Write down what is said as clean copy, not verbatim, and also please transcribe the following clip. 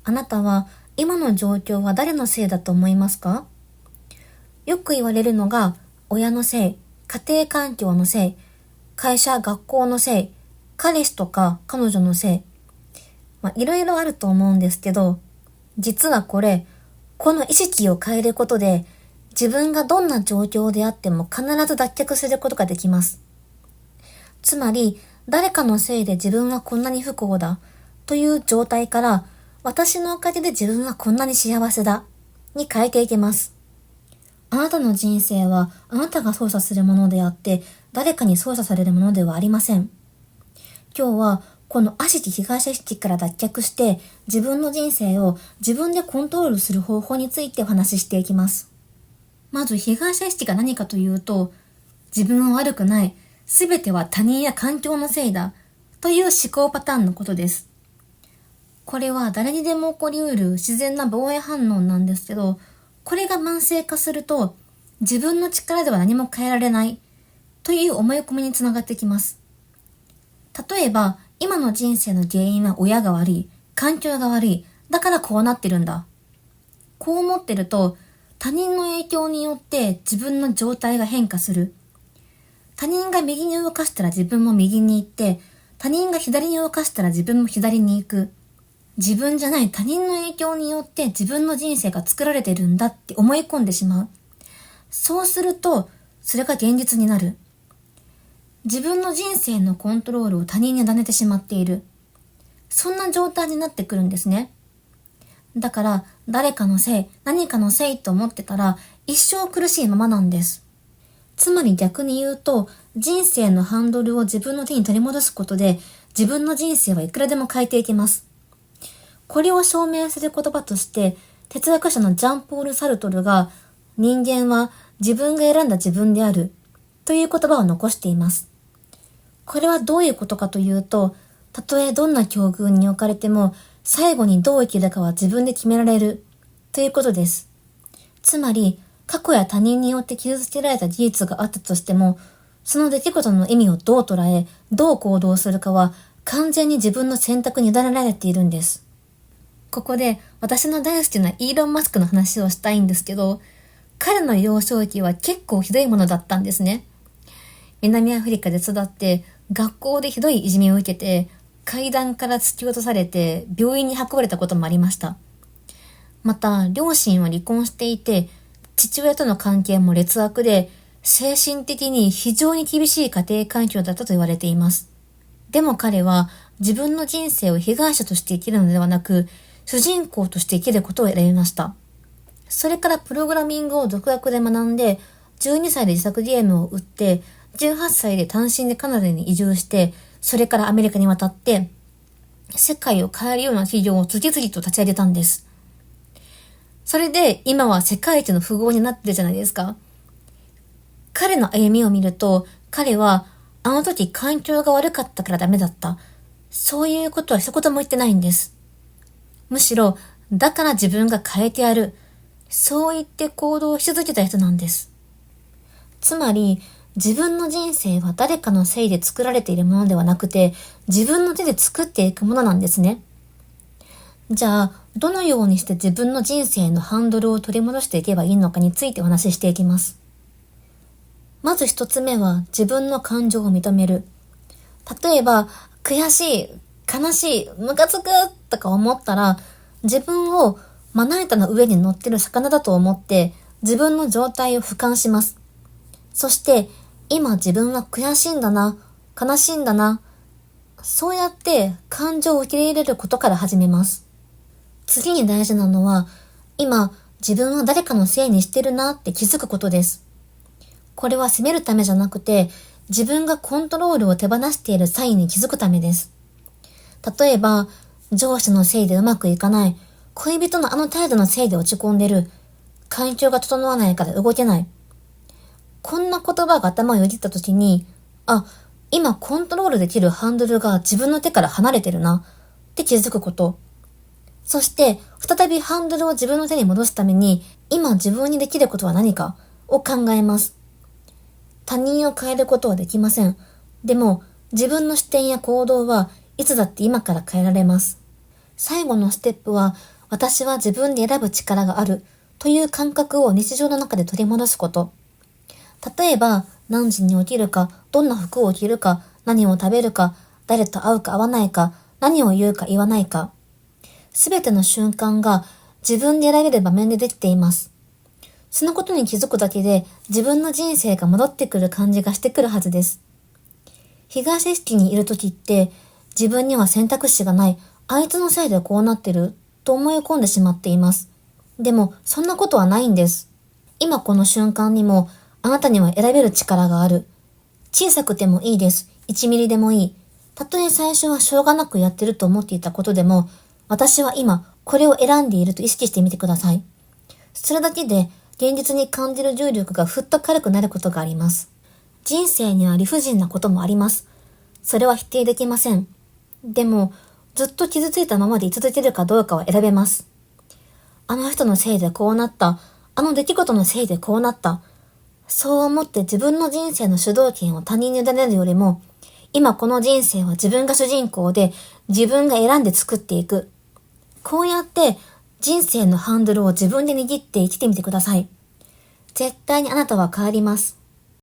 あなたは今の状況は誰のせいだと思いますか？よく言われるのが、親のせい、家庭環境のせい、会社、学校のせい、彼氏とか彼女のせい。いろいろあると思うんですけど、実はこの意識を変えることで、自分がどんな状況であっても必ず脱却することができます。つまり、誰かのせいで自分はこんなに不幸だという状態から、私のおかげで自分はこんなに幸せだに変えていけます。あなたの人生はあなたが操作するものであって、誰かに操作されるものではありません。今日はこの悪しき被害者意識から脱却して、自分の人生を自分でコントロールする方法についてお話ししていきます。まず被害者意識が何かというと、自分は悪くない、すべては他人や環境のせいだという思考パターンのことです。これは誰にでも起こりうる自然な防衛反応なんですけど、これが慢性化すると、自分の力では何も変えられないという思い込みにつながってきます。例えば、今の人生の原因は親が悪い、環境が悪い、だからこうなってるんだ。こう思ってると、他人の影響によって自分の状態が変化する。他人が右に動かしたら自分も右に行って、他人が左に動かしたら自分も左に行く。自分じゃない他人の影響によって自分の人生が作られてるんだって思い込んでしまう。そうすると、それが現実になる。自分の人生のコントロールを他人に委ねてしまっている。そんな状態になってくるんですね。だから、誰かのせい、何かのせいと思ってたら、一生苦しいままなんです。つまり逆に言うと、人生のハンドルを自分の手に取り戻すことで、自分の人生はいくらでも変えていけます。これを証明する言葉として、哲学者のジャンポール・サルトルが、人間は自分が選んだ自分であるという言葉を残しています。これはどういうことかというと、たとえどんな境遇に置かれても、最後にどう生きるかは自分で決められるということです。つまり、過去や他人によって傷つけられた事実があったとしても、その出来事の意味をどう捉え、どう行動するかは完全に自分の選択に委ねられているんです。ここで私の大好きなイーロン・マスクの話をしたいんですけど、彼の幼少期は結構ひどいものだったんですね。南アフリカで育って、学校でひどいいじめを受けて、階段から突き落とされて病院に運ばれたこともありました。また、両親は離婚していて、父親との関係も劣悪で、精神的に非常に厳しい家庭環境だったと言われています。でも彼は自分の人生を被害者として生きるのではなく、主人公として生きることを選びました。それからプログラミングを独学で学んで、12歳で自作ゲームを売って、18歳で単身でカナダに移住して、それからアメリカに渡って、世界を変えるような企業を次々と立ち上げたんです。それで今は世界一の富豪になってるじゃないですか。彼の歩みを見ると、彼はあの時環境が悪かったからダメだった。そういうことは一言も言ってないんです。むしろ、だから自分が変えてやる。そう言って行動し続けた人なんです。つまり、自分の人生は誰かのせいで作られているものではなくて、自分の手で作っていくものなんですね。じゃあ、どのようにして自分の人生のハンドルを取り戻していけばいいのかについてお話ししていきます。まず一つ目は自分の感情を認める。例えば、悔しい、悲しい、ムカつくとか思ったら、自分をまな板の上に乗ってる魚だと思って自分の状態を俯瞰します。そして、今自分は悔しいんだな、悲しいんだな。そうやって感情を受け入れることから始めます。次に大事なのは、今自分は誰かのせいにしてるなって気づくことです。これは責めるためじゃなくて、自分がコントロールを手放しているサインに気づくためです。例えば、上司のせいでうまくいかない、恋人のあの態度のせいで落ち込んでる、環境が整わないから動けない。こんな言葉が頭をよぎったときに、今コントロールできるハンドルが自分の手から離れてるなって気づくこと。そして、再びハンドルを自分の手に戻すために、今自分にできることは何かを考えます。他人を変えることはできません。でも、自分の視点や行動はいつだって今から変えられます。最後のステップは、私は自分で選ぶ力があるという感覚を日常の中で取り戻すこと。例えば、何時に起きるか、どんな服を着るか、何を食べるか、誰と会うか会わないか、何を言うか言わないか。すべての瞬間が自分で選べる場面でできています。そのことに気づくだけで自分の人生が戻ってくる感じがしてくるはずです。東意識にいるときって自分には選択肢がない、あいつのせいでこうなってると思い込んでしまっています。でもそんなことはないんです。今この瞬間にもあなたには選べる力がある。小さくてもいいです。1ミリでもいい。たとえ最初はしょうがなくやってると思っていたことでも、私は今これを選んでいると意識してみてください。それだけで現実に感じる重力がふっと軽くなることがあります。人生には理不尽なこともあります。それは否定できません。でも、ずっと傷ついたままで居続けるかどうかは選べます。あの人のせいでこうなった。あの出来事のせいでこうなった。そう思って自分の人生の主導権を他人に委ねるよりも、今この人生は自分が主人公で自分が選んで作っていく。こうやって人生のハンドルを自分で握って生きてみてください。絶対にあなたは変わります。